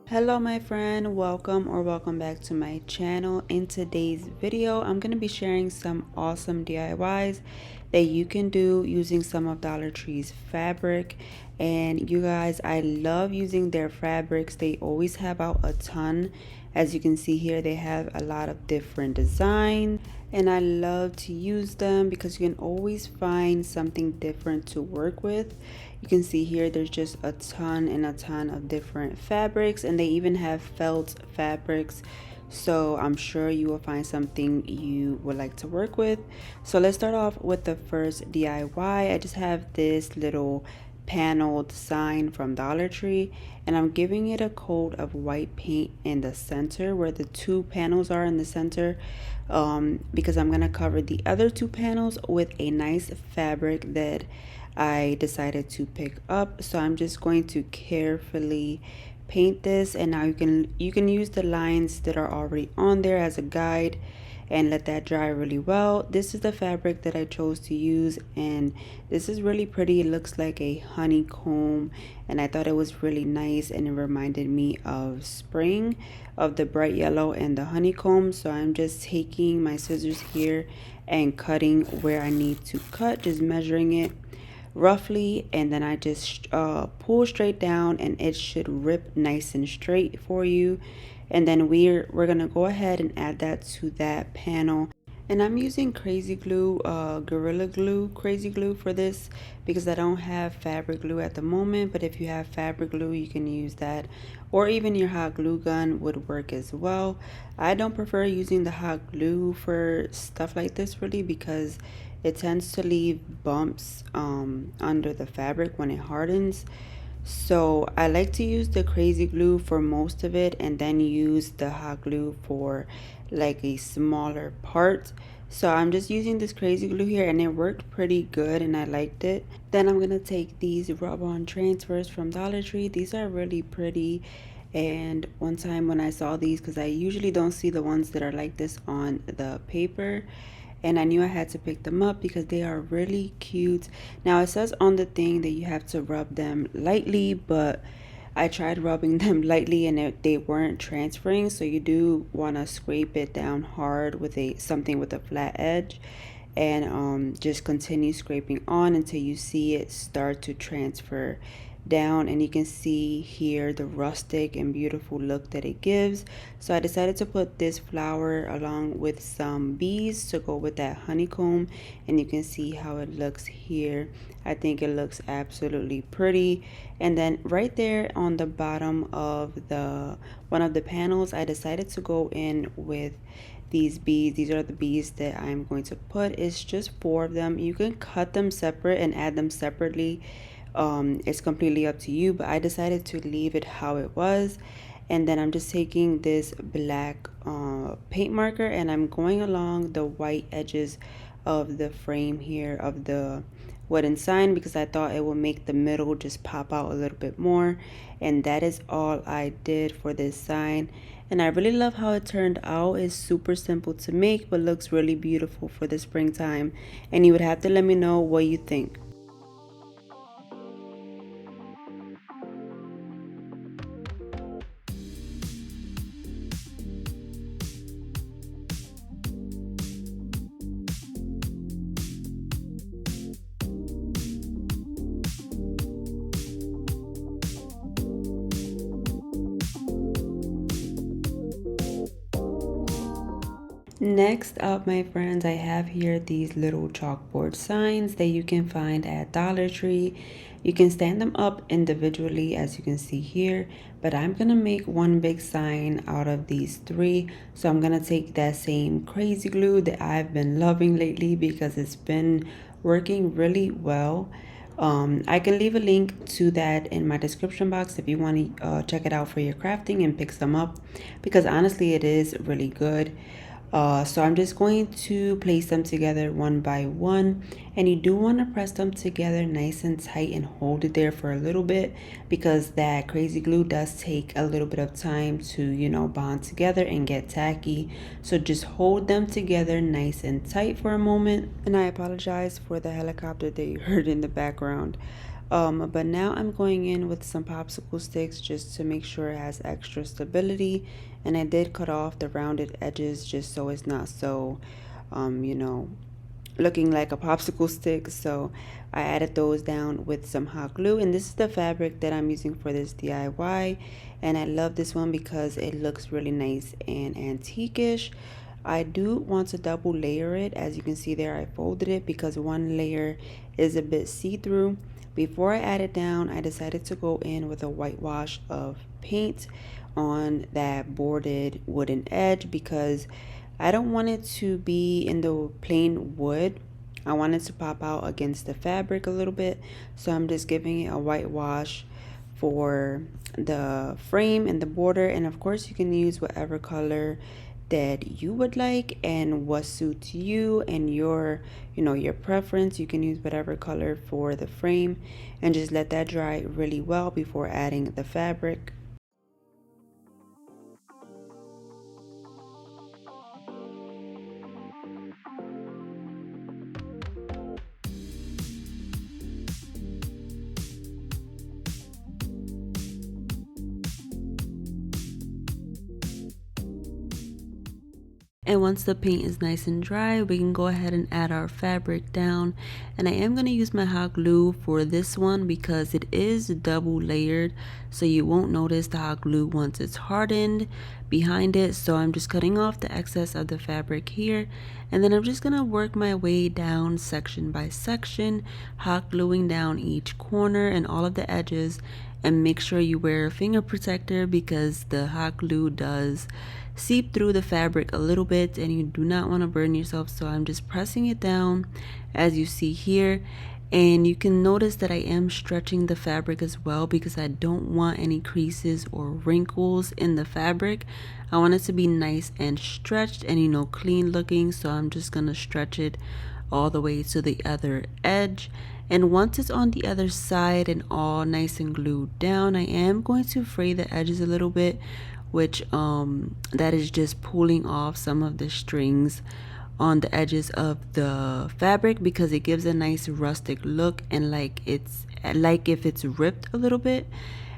Hello my friend, welcome back to my channel. In today's video I'm going to be sharing some awesome DIYs that you can do using some of Dollar Tree's fabric. And you guys, I love using their fabrics. They always have out a ton. As you can see here, they have a lot of different designs and I love to use them because you can always find something different to work with. You can see here there's just a ton and a ton of different fabrics, and they even have felt fabrics, so I'm sure you will find something you would like to work with. So let's start off with the first DIY. I just have this little paneled sign from Dollar Tree, and I'm giving it a coat of white paint in the center where the two panels are in the center, because I'm gonna cover the other two panels with a nice fabric that I decided to pick up. So I'm just going to carefully paint this, and now you can use the lines that are already on there as a guide and let that dry really well. This is the fabric that I chose to use, and this is really pretty. It looks like a honeycomb, and I thought it was really nice, and it reminded me of spring, of the bright yellow and the honeycomb. So I'm just taking my scissors here and cutting where I need to cut, just measuring it roughly, and then I just pull straight down and it should rip nice and straight for you. And then we're gonna go ahead and add that to that panel, and I'm using crazy glue, gorilla glue, crazy glue for this because I don't have fabric glue at the moment. But if you have fabric glue, you can use that, or even your hot glue gun would work as well. I don't prefer using the hot glue for stuff like this really because it tends to leave bumps under the fabric when it hardens. So I like to use the crazy glue for most of it and then use the hot glue for like a smaller part. So I'm just using this crazy glue here, and it worked pretty good and I liked it. Then I'm gonna take these rub-on transfers from Dollar Tree. These are really pretty, and one time when I saw these, because I usually don't see the ones that are like this on the paper, and I knew I had to pick them up because they are really cute. Now it says on the thing that you have to rub them lightly, but I tried rubbing them lightly and they weren't transferring, so you do want to scrape it down hard with a something with a flat edge, and just continue scraping on until you see it start to transfer down. And you can see here the rustic and beautiful look that it gives. So I decided to put this flower along with some bees to go with that honeycomb, and you can see how it looks here. I think it looks absolutely pretty. And then right there on the bottom of the one of the panels, I decided to go in with these beads. These are the beads that I'm going to put. It's just 4 of them. You can cut them separate and add them separately. It's completely up to you, but I decided to leave it how it was. And then I'm just taking this black paint marker and I'm going along the white edges of the frame here of the wooden sign because I thought it would make the middle just pop out a little bit more. And that is all I did for this sign, and I really love how it turned out. It's super simple to make but looks really beautiful for the springtime, and you would have to let me know what you think. Next up, my friends, I have here these little chalkboard signs that you can find at Dollar Tree. You can stand them up individually as you can see here, but I'm gonna make one big sign out of these 3. So I'm gonna take that same crazy glue that I've been loving lately because it's been working really well. I can leave a link to that in my description box if you want to check it out for your crafting and pick some up, because honestly it is really good. So I'm just going to place them together one by one, and you do want to press them together nice and tight and hold it there for a little bit because that crazy glue does take a little bit of time to, bond together and get tacky. So just hold them together nice and tight for a moment. And I apologize for the helicopter that you heard in the background. But now I'm going in with some popsicle sticks just to make sure it has extra stability. And I did cut off the rounded edges just so it's not so, you know, looking like a popsicle stick. So I added those down with some hot glue, and this is the fabric that I'm using for this DIY. And I love this one because it looks really nice and antique-ish. I do want to double layer it. As you can see there, I folded it because one layer is a bit see-through. Before I add it down, I decided to go in with a whitewash of paint on that boarded wooden edge because I don't want it to be in the plain wood. I want it to pop out against the fabric a little bit. So I'm just giving it a whitewash for the frame and the border. And of course you can use whatever color that you would like and what suits you and your, your preference. You can use whatever color for the frame and just let that dry really well before adding the fabric. And once the paint is nice and dry, we can go ahead and add our fabric down. And I am going to use my hot glue for this one because it is double layered. So you won't notice the hot glue once it's hardened behind it. So I'm just cutting off the excess of the fabric here. And then I'm just going to work my way down section by section, hot gluing down each corner and all of the edges. And make sure you wear a finger protector because the hot glue does seep through the fabric a little bit and you do not want to burn yourself. So I'm just pressing it down as you see here, and you can notice that I am stretching the fabric as well because I don't want any creases or wrinkles in the fabric. I want it to be nice and stretched and clean looking, so I'm just gonna stretch it all the way to the other edge. And once it's on the other side and all nice and glued down, I am going to fray the edges a little bit, which that is just pulling off some of the strings on the edges of the fabric because it gives a nice rustic look and like if it's ripped a little bit.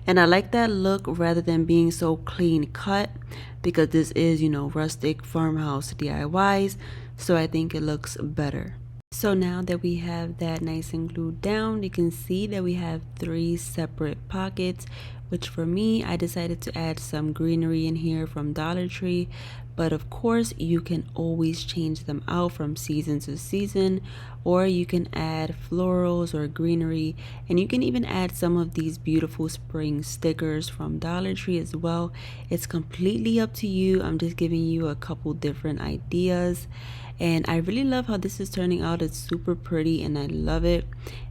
And I like that look rather than being so clean cut because this is rustic farmhouse DIYs, so I think it looks better. So now that we have that nice and glued down, you can see that we have 3 separate pockets, which for me, I decided to add some greenery in here from Dollar Tree. But of course, you can always change them out from season to season, or you can add florals or greenery, and you can even add some of these beautiful spring stickers from Dollar Tree as well. It's completely up to you. I'm just giving you a couple different ideas. And I really love how this is turning out. It's super pretty and I love it.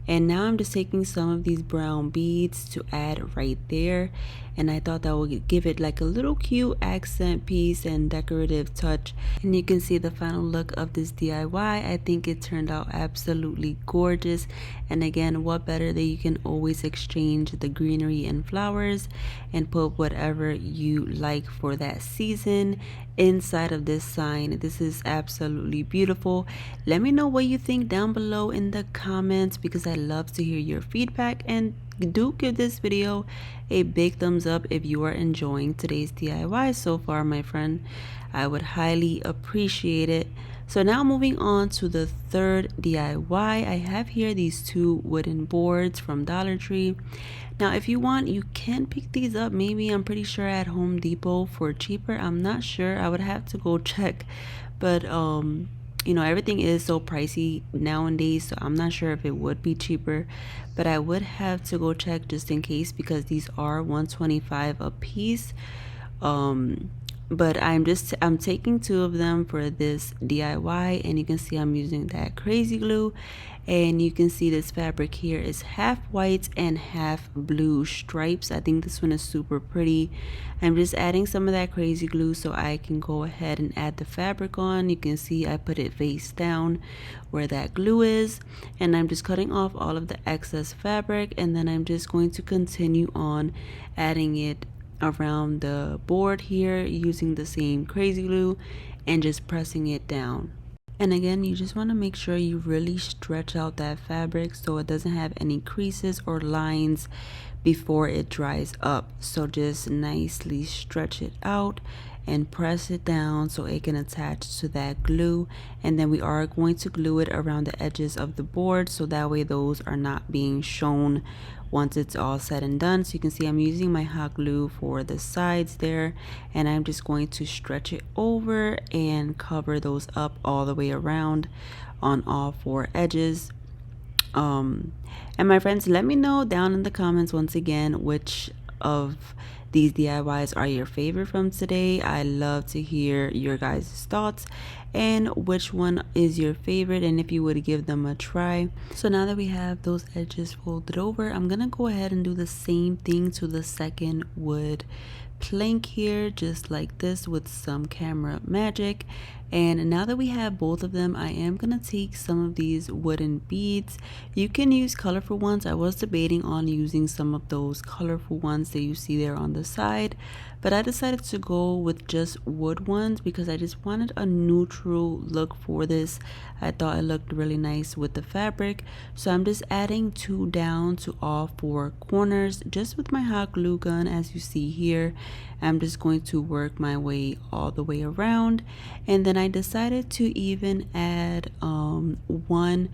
And now I'm just taking some of these brown beads to add right there. And I thought that would give it like a little cute accent piece and decorative touch. And you can see the final look of this DIY. I think it turned out absolutely gorgeous. And again, what better that you can always exchange the greenery and flowers and put whatever you like for that season inside of this sign. This is absolutely beautiful. Let me know what you think down below in the comments because I love to hear your feedback, and do give this video a big thumbs up if you are enjoying today's DIY so far, my friend. I would highly appreciate it. So now moving on to the third DIY, I have here these 2 wooden boards from Dollar Tree. Now if you want, you can pick these up, maybe I'm pretty sure at Home Depot for cheaper. I'm not sure, I would have to go check, but everything is so pricey nowadays, so I'm not sure if it would be cheaper, but I would have to go check just in case because these are $125 a piece. But I'm taking 2 of them for this DIY, and you can see I'm using that crazy glue, and you can see this fabric here is half white and half blue stripes. I think this one is super pretty. I'm just adding some of that crazy glue so I can go ahead and add the fabric on. You can see I put it face down where that glue is, and I'm just cutting off all of the excess fabric, and then I'm just going to continue on adding it around the board here using the same crazy glue and just pressing it down. And again, you just want to make sure you really stretch out that fabric so it doesn't have any creases or lines before it dries up. So just nicely stretch it out and press it down so it can attach to that glue. And then we are going to glue it around the edges of the board so that way those are not being shown once it's all said and done. So you can see I'm using my hot glue for the sides there, and I'm just going to stretch it over and cover those up all the way around on all four edges. And my friends, let me know down in the comments once again which of these DIYs are your favorite from today. I love to hear your guys' thoughts and which one is your favorite and if you would give them a try. So now that we have those edges folded over, I'm gonna go ahead and do the same thing to the second wood plank here, just like this, with some camera magic. And now that we have both of them, I am gonna take some of these wooden beads. You can use colorful ones. I was debating on using some of those colorful ones that you see there on the side, but I decided to go with just wood ones because I just wanted a neutral look for this. I thought it looked really nice with the fabric, so I'm just adding 2 down to all 4 corners just with my hot glue gun. As you see here, I'm just going to work my way all the way around, and then I decided to even add 1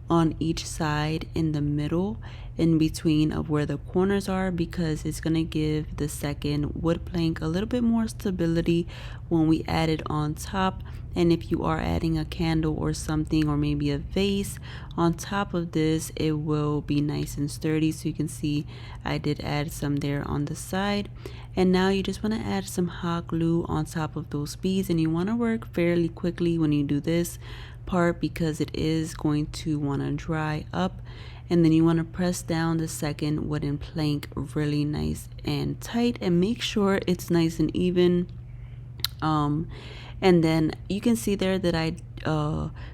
on each side in the middle, in between of where the corners are, because it's going to give the second wood plank a little bit more stability when we add it on top. And if you are adding a candle or something, or maybe a vase on top of this, it will be nice and sturdy. So you can see I did add some there on the side. And now you just want to add some hot glue on top of those beads, and you want to work fairly quickly when you do this part because it is going to want to dry up. And then you want to press down the second wooden plank really nice and tight and make sure it's nice and even. And then you can see there that I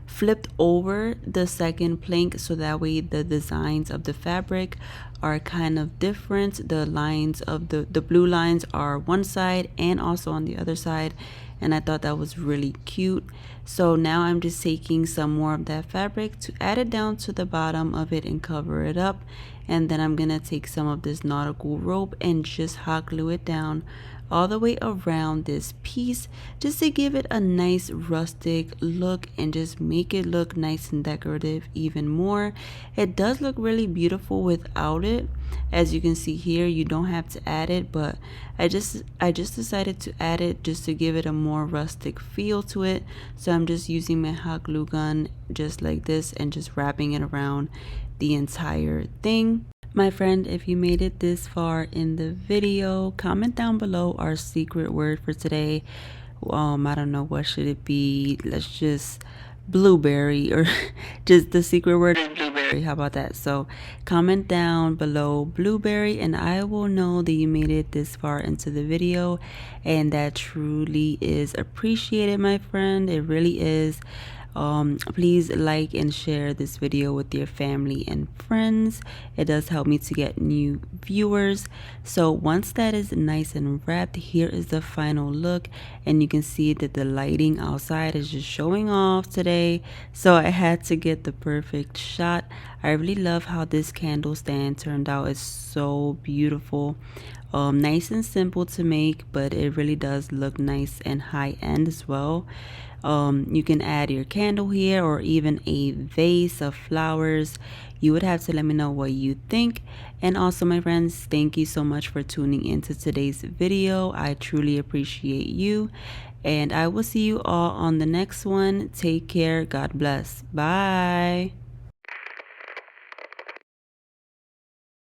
flipped over the second plank so that way the designs of the fabric are kind of different. The lines of the blue lines are one side and also on the other side, and I thought that was really cute. So now I'm just taking some more of that fabric to add it down to the bottom of it and cover it up. And then I'm gonna take some of this nautical rope and just hot glue it down all the way around this piece, just to give it a nice rustic look and just make it look nice and decorative even more. It does look really beautiful without it. As you can see here, you don't have to add it, but I just decided to add it just to give it a more rustic feel to it. So I'm just using my hot glue gun just like this and just wrapping it around the entire thing. My friend, if you made it this far in the video, comment down below our secret word for today. I don't know, what should it be? Let's just blueberry, or just the secret word is blueberry. How about that? So comment down below blueberry and I will know that you made it this far into the video, and that truly is appreciated, my friend. It really is. Please like and share this video with your family and friends. It does help me to get new viewers. So once that is nice and wrapped, here is the final look, and you can see that the lighting outside is just showing off today, so I had to get the perfect shot. I really love how this candle stand turned out. It's so beautiful. Nice and simple to make, but it really does look nice and high end as well. You can add your candle here or even a vase of flowers. You would have to let me know what you think. And also, my friends, thank you so much for tuning into today's video. I truly appreciate you, and I will see you all on the next one. Take care. God bless. Bye.